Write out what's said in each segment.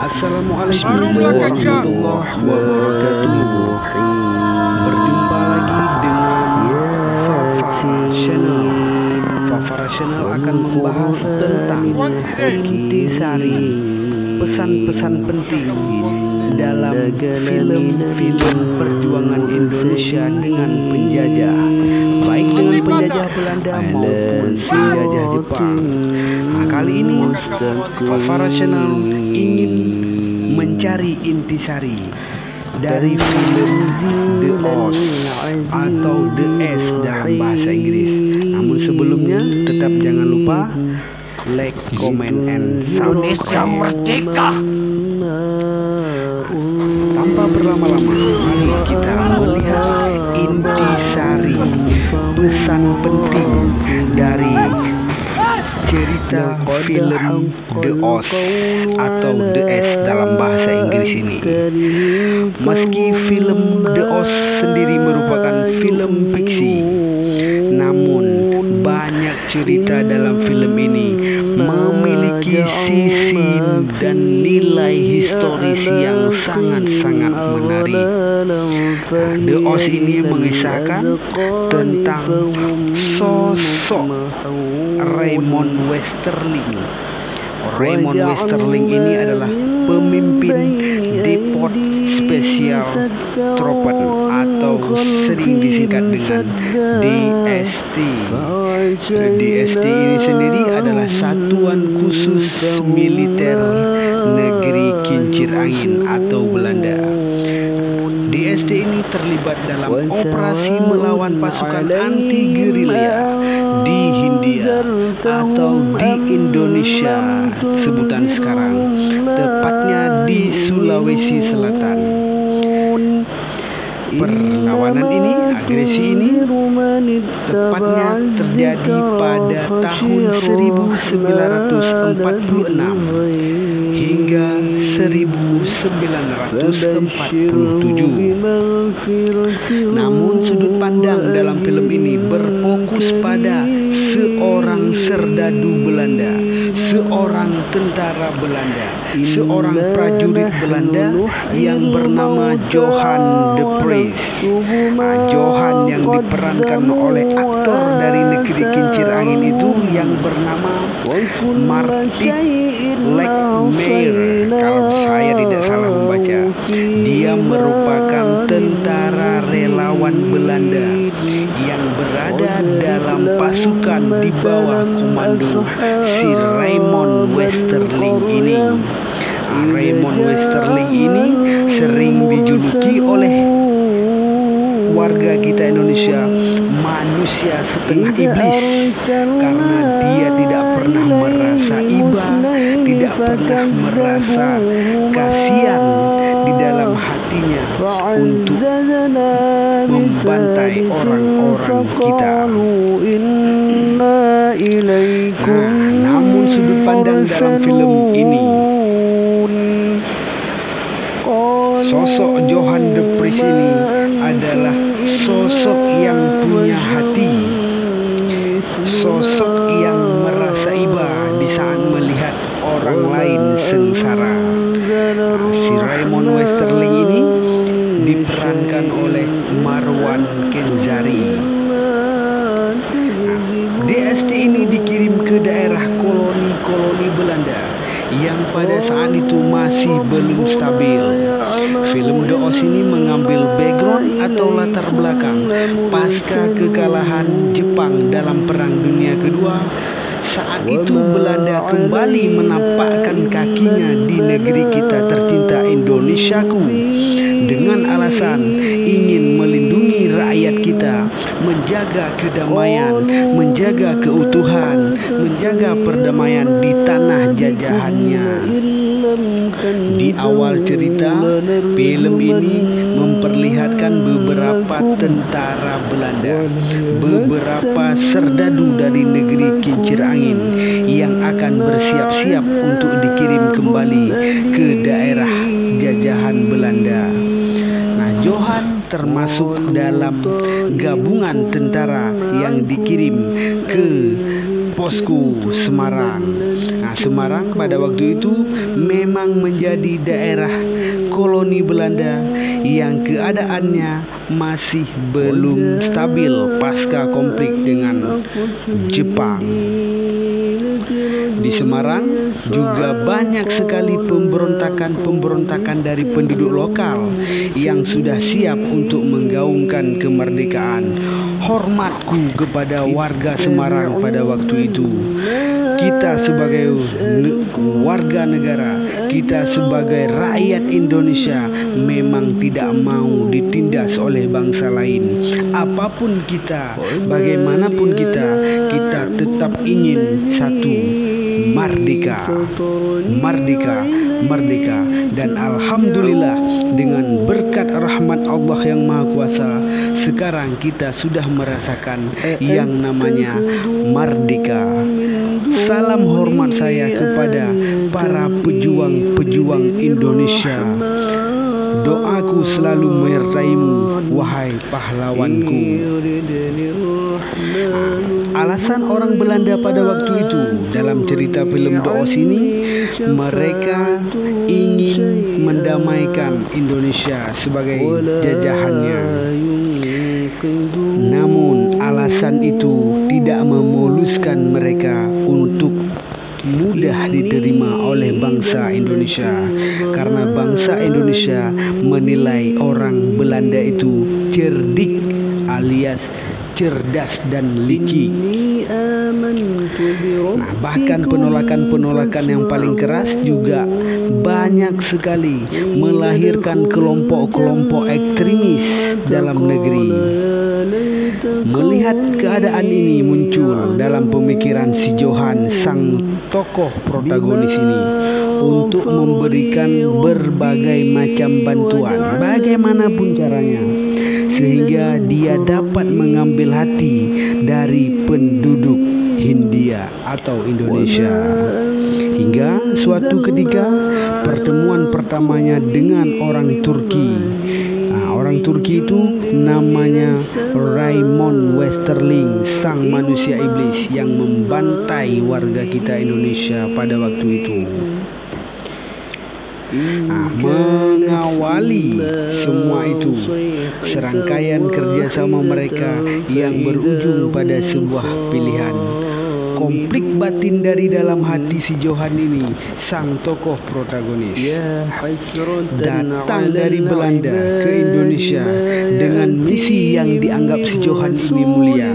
Assalamualaikum warahmatullahi wabarakatuh. Berjumpa lagi dengan Fafara Channel. Fafara Channel akan membahas tentang intisari pesan-pesan penting dalam film-film perjuangan Indonesia dengan penjajah, baik dengan penjajah Belanda maupun penjajah Jepang. Nah, kali ini Fafara Channel ingin mencari intisari dari film The Oz atau The S dalam bahasa Inggris. Namun sebelumnya tetap jangan lupa like, comment, and Indonesia subscribe. merdeka. Tanpa berlama-lama, mari kita melihat intisari pesan penting dari cerita film The Oz atau The S dalam bahasa Inggris ini. Meski film The Oz sendiri merupakan film fiksi, namun banyak cerita dalam film ini memiliki sisi dan nilai historis yang sangat-sangat menarik. The Oz ini mengisahkan tentang sosok Raymond Westerling. Raymond Westerling ini adalah pemimpin Depot Special Troepen atau sering disingkat dengan DST. DST ini sendiri adalah satuan khusus militer negeri kincir angin atau Belanda. DST ini terlibat dalam operasi melawan pasukan anti-gerilya di Hindia atau di Indonesia sebutan sekarang, tepatnya di Sulawesi Selatan. Perlawanan ini, agresi ini tepatnya terjadi pada tahun 1946 hingga 1947. Namun sudut pandang dalam film ini berfokus pada seorang serdadu Belanda, seorang tentara Belanda, seorang prajurit Belanda yang bernama Johan de Vries. Johan yang diperankan oleh aktor dari negeri kincir angin itu yang bernama Martin Lekmeyer, kalau saya tidak salah membaca. Dia merupakan tentara relawan Belanda yang berada dalam pasukan di bawah komando si Raymond Westerling ini. Raymond Westerling ini sering dijuluki oleh warga kita Indonesia manusia setengah iblis, karena dia tidak pernah merasa iba, tidak pernah merasa kasihan di dalam hatinya untuk membantai orang-orang kita. Namun sudut pandang dalam film ini, sosok Johan de Vries ini adalah sosok yang punya hati, sosok yang merasa iba di saat melihat orang lain sengsara. Si Raymond Westerling ini diperankan oleh Marwan Kenzari. DST ini dikirim ke daerah koloni-koloni Belanda yang pada saat itu masih belum stabil. Film The Oz ini mengambil background atau latar belakang pasca kekalahan Jepang dalam Perang Dunia Kedua. Saat itu Belanda kembali menampakkan kakinya di negeri kita tercinta Indonesiaku dengan alasan ingin melindungi rakyat kita, menjaga kedamaian, menjaga keutuhan, menjaga perdamaian di tanah jajahannya. Di awal cerita, film ini memperlihatkan beberapa tentara Belanda, beberapa serdadu dari negeri kincir angin yang akan bersiap-siap untuk dikirim kembali ke daerah jajahan Belanda. Nah, Johan termasuk dalam gabungan tentara yang dikirim ke posko Semarang. Nah, Semarang pada waktu itu memang menjadi daerah koloni Belanda yang keadaannya masih belum stabil pasca konflik dengan Jepang. Di Semarang juga banyak sekali pemberontakan dari penduduk lokal yang sudah siap untuk menggaungkan kemerdekaan. Hormatku kepada warga Semarang pada waktu itu. Kita sebagai warga negara, kita sebagai rakyat Indonesia memang tidak mau ditindas oleh bangsa lain. Apapun kita, bagaimanapun kita tetap ingin satu, merdeka, merdeka, merdeka. Dan alhamdulillah dengan berkat rahmat Allah yang Maha Kuasa, sekarang kita sudah merasakan yang namanya merdeka. Salam hormat saya kepada para pejuang-pejuang Indonesia. Doaku selalu menyertaimu, wahai pahlawanku. Alasan orang Belanda pada waktu itu dalam cerita film Doos ini, mereka ingin mendamaikan Indonesia sebagai jajahannya. Namun alasan itu tidak memuluskan mereka untuk mudah diterima oleh bangsa Indonesia, karena bangsa Indonesia menilai orang Belanda itu cerdik alias cerdas dan licik. Nah, bahkan penolakan-penolakan yang paling keras juga banyak sekali melahirkan kelompok-kelompok ekstremis dalam negeri. Melihat keadaan ini muncul dalam pemikiran si Johan, sang tokoh protagonis ini, untuk memberikan berbagai macam bantuan bagaimanapun caranya, sehingga dia dapat mengambil hati dari penduduk Hindia atau Indonesia. Hingga suatu ketika pertemuan pertamanya dengan orang Turki. Orang Turki itu namanya Raymond Westerling, sang manusia iblis yang membantai warga kita Indonesia pada waktu itu. Mengawali semua itu serangkaian kerjasama mereka yang berujung pada sebuah pilihan. Konflik batin dari dalam hati si Johan ini, sang tokoh protagonis, datang dari Belanda ke Indonesia dengan misi yang dianggap si Johan ini mulia.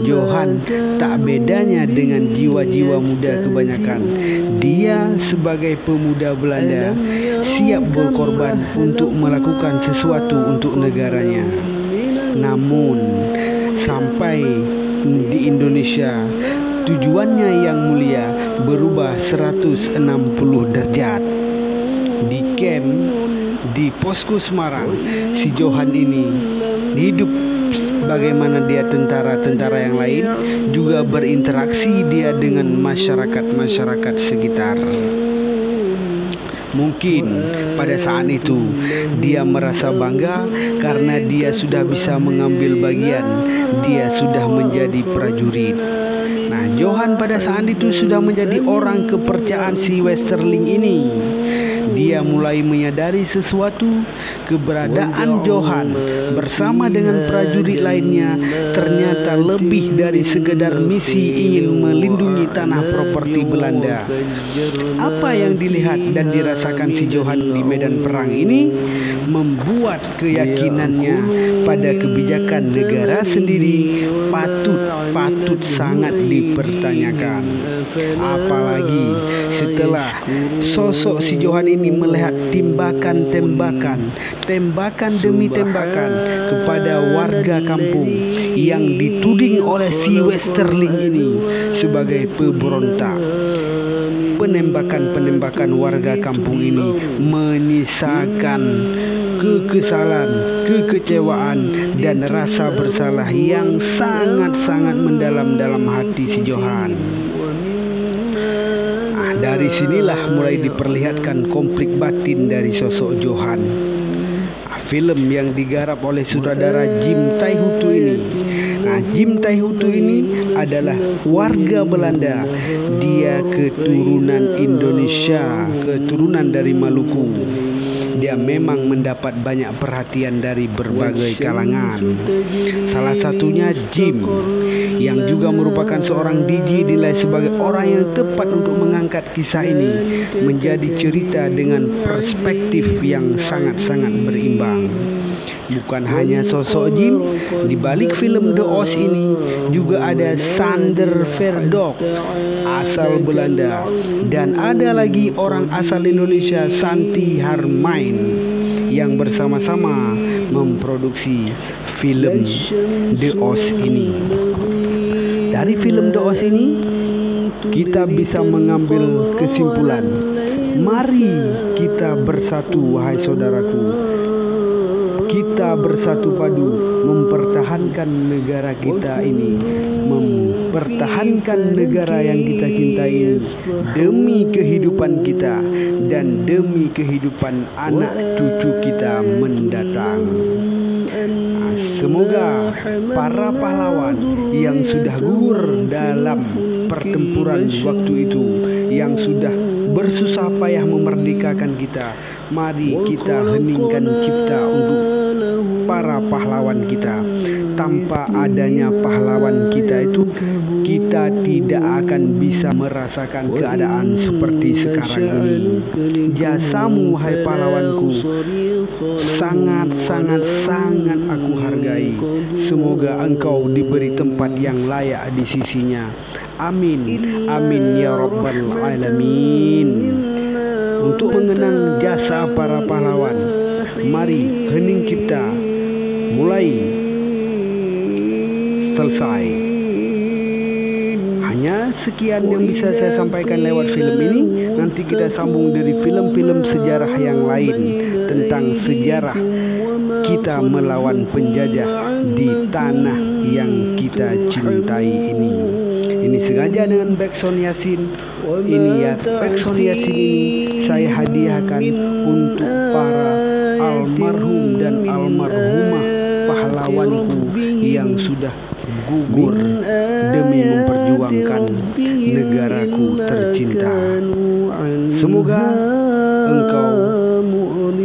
Johan tak bedanya dengan jiwa-jiwa muda kebanyakan. Dia sebagai pemuda Belanda siap berkorban untuk melakukan sesuatu untuk negaranya. Namun sampai di Indonesia, tujuannya yang mulia berubah 160 derajat. Di camp di posko Semarang, si Johan ini hidup bagaimana dia tentara-tentara yang lain, juga berinteraksi dia dengan masyarakat-masyarakat sekitar. Mungkin pada saat itu dia merasa bangga karena dia sudah bisa mengambil bagian, dia sudah menjadi prajurit. Nah, Johan pada saat itu sudah menjadi orang kepercayaan si Westerling ini. Dia mulai menyadari sesuatu, keberadaan Johan bersama dengan prajurit lainnya ternyata lebih dari sekedar misi ingin melindungi tanah properti Belanda. Apa yang dilihat dan dirasakan si Johan di medan perang ini membuat keyakinannya pada kebijakan negara sendiri patut sangat dipertanyakan. Apalagi setelah sosok si Johan ini melihat tembakan demi tembakan kepada warga kampung yang dituding oleh si Westerling ini sebagai pemberontak. Penembakan warga kampung ini menyisakan kekesalan, kekecewaan, dan rasa bersalah yang sangat-sangat mendalam dalam hati si Johan. Dari sinilah mulai diperlihatkan konflik batin dari sosok Johan. Film yang digarap oleh sutradara Jim Tai Hutu ini Nah, Jim Taihutu ini adalah warga Belanda. Dia keturunan Indonesia, keturunan dari Maluku. Dia memang mendapat banyak perhatian dari berbagai kalangan. Salah satunya Jim, yang juga merupakan seorang DJ, dinilai sebagai orang yang tepat untuk mengangkat kisah ini menjadi cerita dengan perspektif yang sangat-sangat berimbang. Bukan hanya sosok Jim, di balik film The Oz ini juga ada Sander Verdok, asal Belanda, dan ada lagi orang asal Indonesia, Santi Harmain, yang bersama-sama memproduksi film The Oz ini. Dari film The Oz ini kita bisa mengambil kesimpulan, mari kita bersatu, wahai saudaraku. Kita bersatu padu mempertahankan negara kita ini, mempertahankan negara yang kita cintai ini, demi kehidupan kita dan demi kehidupan anak cucu kita mendatang. Semoga para pahlawan yang sudah gugur dalam pertempuran waktu itu, yang sudah bersusah payah memerdekakan kita, mari kita heningkan cipta untuk para pahlawan kita. Tanpa adanya pahlawan kita itu, kita tidak akan bisa merasakan keadaan seperti sekarang ini. Jasamu, wahai pahlawanku, sangat aku hargai. Semoga engkau diberi tempat yang layak di sisinya. Amin, amin ya rabbal alamin. Untuk mengenang jasa para pahlawan, mari hening cipta mulai selesai. Hanya sekian yang bisa saya sampaikan lewat film ini. Nanti kita sambung dari film-film sejarah yang lain tentang sejarah kita melawan penjajah di tanah yang kita cintai ini. Ini sengaja dengan backsound Yasin. Ini ya, backsound Yasin ini saya hadiahkan untuk para almarhum dan almarhumah pahlawanku yang sudah gugur demi memperjuangkan negaraku tercinta. Semoga engkau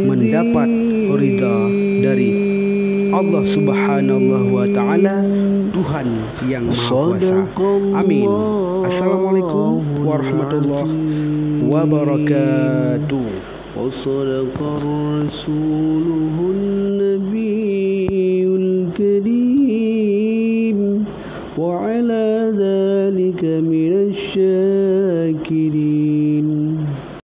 mendapat ridha dari Allah Subhanahu wa Ta'ala, Tuhan yang Maha Kuasa. Amin. Assalamualaikum warahmatullahi wabarakatuh. وصدق رسوله النبي الكريم وعلى ذلك